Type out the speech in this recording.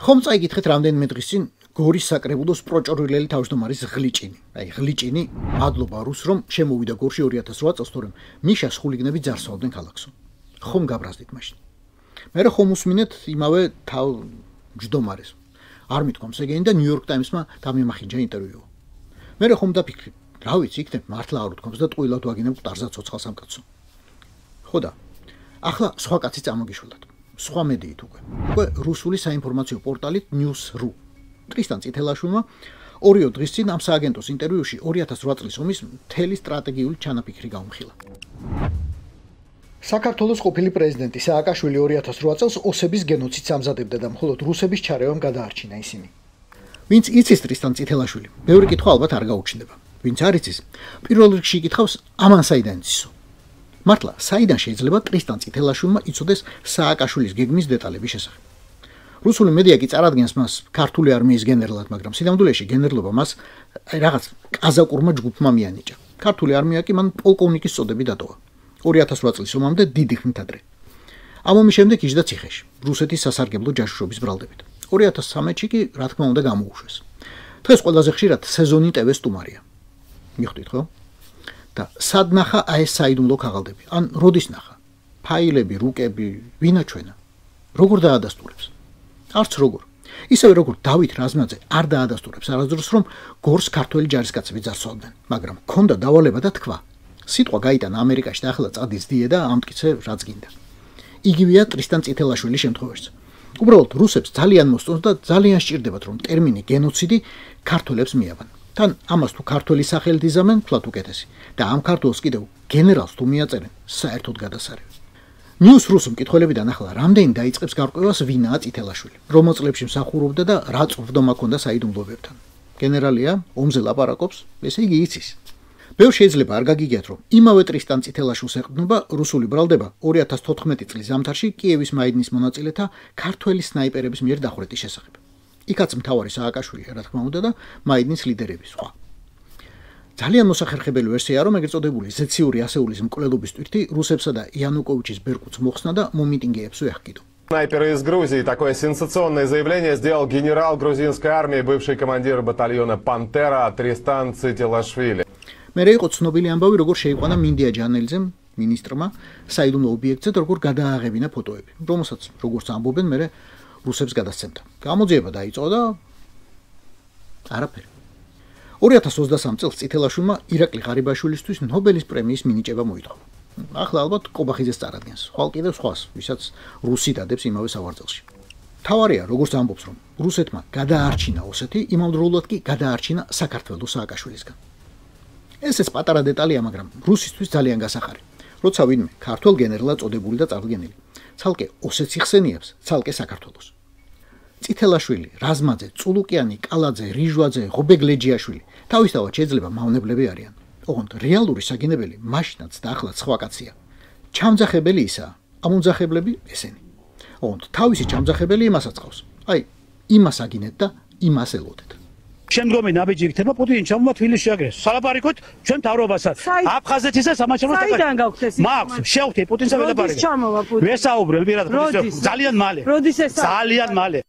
ხომ წაიგითხეთ რამდენიმე დღის წინ გორის საკრებულოს პროჭორილელი თავმჯდომარის ღლიჭინი. აი ღლიჭინი მადლობა რუს რომ შემოვიდა გორში 2008 წელს, თორემ მიშას ხულიგნები ძარცვავდნენ ქალაქსო. ხომ გაბრაზდით მაშინ. მე ხომ უსმინეთ იმავე თავმჯდომარეს. არ მithქვამს ეგენი და ნიუ-იორკ ტაიმსმა დამიმახინჯა ინტერვიუ. მე ხომ დაფიქრე, რა ვიცი, იქნებ მართლა არ უთქვამს და ტყუილად ვაგინებ მკვდარზე ცოცხალს ამ კაცო. ხო და ახლა სხვა კაცი წამოგიშველათ. სხვა მედიით უკვე რუსული საინფორმაციო პორტალით News.ru. ტრისტან წითელაშვილმა 2 დღის წინ ამ სააგენტოს ინტერვიუში 2008 წლის ომის მთელი სტრატეგიული ჩანაფიქრი გაუმხილა. საქართველოს ყოფილი პრეზიდენტი სააკაშვილი 2008 წელს ოსების გენოციდს ამზადებდა და მხოლოდ რუსების ჩარევამ გადაარჩინა ისინი. ვინც იცის ტრისტან წითელაშვილი, ბევრი კითხვა ალბათ არ გაუჩნდება. ვინც არ იცის, პირველ რიგში იკითხავს ამან საიდან იცისო. მართლა, საიდან შეიძლება ტრისტან წითელაშვილმა იცოდეს სააკაშვილის გეგმის დეტალების შესახებ. რუსული მედია კი წარადგენს მას ქართული არმიის გენერალად, მაგრამ სინამდვილეში გენერლობა მას რაღაც კაზაკურმა ჯგუფმა მიანიჭა. ქართული არმია კი მან პოლკოვნიკის წოდები დატოვა. 2008 წლის ომამდე დიდი ხნით ადრე. ამ ომის შემდეგ იჯდა ციხეში, რუსეთის სასარგებლო ჯაშუშობის ბრალდებით. 2013-ში კი, რა თქმა უნდა, გამოუშვეს. დღეს ყველაზე ხშირად სეზონი ტევ სტუმარია. მიხვდით ხო? და სად ნახა ეს საიდუმლო ქაღალდები? ან როდის ნახა? ფაილები, რუკები, ვინა ჩვენა? როგორ დაადასტურებს? არც როგორ. ისევე როგორ დავით რაზმაძე არ დაადასტურებს არასდროს რომ გორს ქართველი ჯარისკაცები ძარცვავდნენ, მაგრამ ქონდა დავალება და თქვა. სიტყვა გაიტანა ამერიკაში და ახლა წადის დიე და ამტკიცე რაც გინდა. იგივეა ტრისტან წითელაშვილის შემთხვევაშიც. უბრალოდ რუსებს ძალიან მოსწონს და ძალიან სჭირდებათ რომ ტერმინი გენოციდი ქართველებს მიაბან. თან ამას თუ ქართველი სახელით იზამენ, თქვათ უკეთესი. და ამ ქართველს კიდევ გენერალს თუ მიაწერენ, საერთოდ გადასარევი. News.ru-ს მკითხველებიდან ახლა რამდენი დაიწყებს გარკვევას ვინაა წითელაშვილი, რომელ წლებში მსახურობდა და რა წვდომა ჰქონდა საიდუმლოებებთან. გენერალია, ომზე ლაპარაკობს, ესე იგი იცის. ბევრ შეიძლება არ გაგიგიათ რომ იმავე ტრისტან წითელაშვილს ეყრდნობა რუსული ბრალდება 2014 წლის ზამთარში კიევის მაიდნის მონაწილეთა ქართველი სნაიპერების მიერ დახვრეტის შესახებ. იქაც მთავარი სააკაშვილია, რა თქმა უნდა და მაიდნის ლიდერები სხვა. ძალიან მოსახერხებელი ვერსიაა რომ ეგრეთ წოდებული ზეციური ასეულის მკვლელობის ტვირთი რუსებსა და იანუკოვიჩის ბერკუტს მოხსნა და მომიტინგეებს უეხკიდო. Снайперы из Грузии. Такое сенсационное заявление сделал генерал грузинской армии, бывший командир батальона «Пантера» Тристан Цитилашвили. მერე იყო ცნობილი ამბავი, როგორ შეიყვანა მინდია ჯანელიძემ, მინისტრმა, საიდუმლო ობიექტზე და როგორ გადააღებინა ფოტოები, რომელსაც როგორც ამბობენ, მერე რუსებს გადასცემდა. გამოძიება დაიწყო და არაფერი. 2023 წელს წითელაშვილმა ირაკლი ღარიბაშვილისთვის ნობელის პრემიის მინიჭება მოითხოვა. ახლა ალბათ კობახიძეს წარადგენს, ხვალ კიდევ სხვას, ვისაც რუსი დადებს იმავე სავარძელში. თავარია, როგორც ამბობს, რომ რუსეთმა გადაარჩინა ოსეთი, იმავდროულად კი გადაარჩინა საქართველოს სააკაშვილისგან. ეს პატარა დეტალია, მაგრამ რუსისთვის ძალიან გასახარი. როცა ვინმე ქართველ გენერლად წოდებული და წარდგენილი, ცალკე ოსეთს იხსენიებს, ცალკე საქართველოს. წითელაშვილი, რაზმაძე, წულუკიანი, კალაძე, რიჟვაძე, ღობეგლეჯიაშვილი თავისთავად შეიძლება მავნებლები არიან. ოღონდ რეალური საგინებელი მაშინაც და ახლაც სხვა კაცია. ჩამძახებელი ისაა, ამომძახებლები ესენი. ოღონდ თავისი ჩამძახებელი იმასაც ყავს. აი, იმას აგინეთ და იმას ელოდეთ. შემდგომი ნაბიჯი იქნება პუტინი ჩამოვა თბილისში აგრეს. სალაპარაკოთ ჩვენ თავრობასაც. აფხაზეთისა სამაჩაბლოს საიდან გაქვთ ეს? მაქვს, შევხვდე პუტინსა ველაპარაკე. როდის ჩამოვა პუტინი? ვესაუბრებ პირადად, ძალიან მალე. როდის ეს? ძალიან მალე.